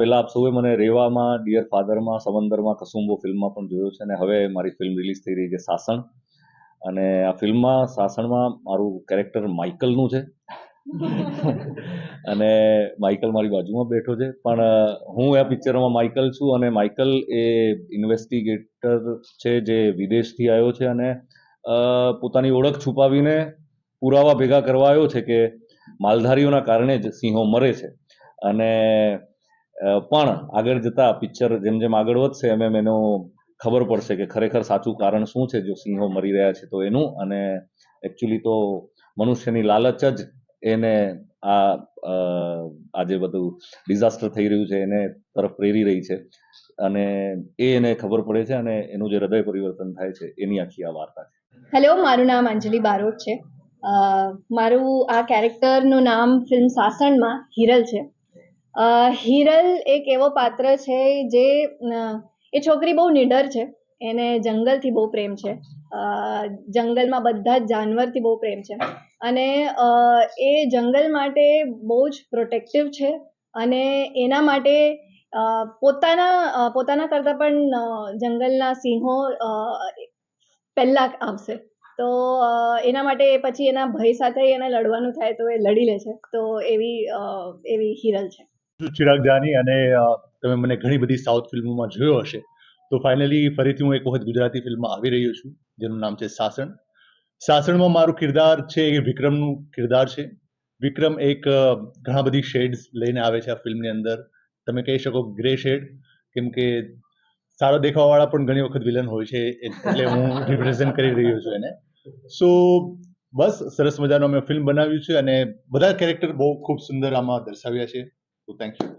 પહેલા આપ સૌએ મને રેવામાં, ડિયર ફાધરમાં, સમંદરમાં, કસુંબો ફિલ્મમાં પણ જોયો છે અને હવે મારી ફિલ્મ રિલીઝ થઈ રહી છે સાસણ. અને આ ફિલ્મમાં સાસણમાં મારું કેરેક્ટર માઇકલનું છે. અને માઇકલ મારી બાજુમાં બેઠો છે, પણ હું આ પિક્ચરમાં માઇકલ છું અને માઇકલ એ ઇન્વેસ્ટિગેટર છે જે વિદેશથી આવ્યો છે અને પોતાની ઓળખ છુપાવીને પુરાવા ભેગા કરવા આવ્યો છે કે માલધારીઓના કારણે જ સિંહો મરે છે. અને પણ આગળ જતા પિક્ચર જેમ જેમ આગળ વધશે એમ એનો ખબર પડશે કે ખરેખર સાચું કારણ શું છે જો સિંહો મરી રહ્યા છે તો એનું. અને એકચ્યુઅલી તો મનુષ્યની લાલચ જ એને આ જે બધું ડિઝાસ્ટર થઈ રહ્યું છે એને તરફ પ્રેરી રહી છે અને એને ખબર પડે છે અને એનું જે હૃદય પરિવર્તન થાય છે એની આખી આ વાર્તા છે. હેલો, મારું નામ અંજલિ બારોટ છે. મારું આ કેરેક્ટરનું નામ ફિલ્મ સાસણમાં હિરલ છે. હિરલ એક એવો પાત્ર છે જે એ છોકરી બહુ નિડર છે, એને જંગલથી બહુ પ્રેમ છે, જંગલમાં બધા જ જાનવરથી બહુ પ્રેમ છે અને એ જંગલ માટે બહુ જ પ્રોટેક્ટિવ છે અને એના માટે પોતાના કરતાં પણ જંગલના સિંહો પહેલાં આવશે. તો એના માટે પછી એના ભય સાથે એને લડવાનું થાય તો એ લડી લે છે. તો એવી હિરલ છે. ચિરાગ જાની અને તમે મને ઘણી બધી સાઉથ ફિલ્મોમાં જોયો હશે, તો ફાઇનલી ફરીથી હું એક વખત ગુજરાતી ફિલ્મમાં આવી રહ્યો છું જેનું નામ છે સાસણ. સાસણમાં મારું કિરદાર છે એ વિક્રમનું કિરદાર છે. વિક્રમ એક ઘણા બધી શેડ્સ લઈને આવે છે આ ફિલ્મની અંદર. તમે કહી શકો ગ્રે શેડ, કેમ કે સારો દેખાવાવાળા પણ ઘણી વખત વિલન હોય છે, એટલે હું રિપ્રેઝેન્ટ કરી રહ્યો છું એને. સો બસ સરસ મજાનો અમે ફિલ્મ બનાવ્યું છે અને બધા કેરેક્ટર બહુ ખૂબ સુંદર આમાં દર્શાવ્યા છે. So thank you.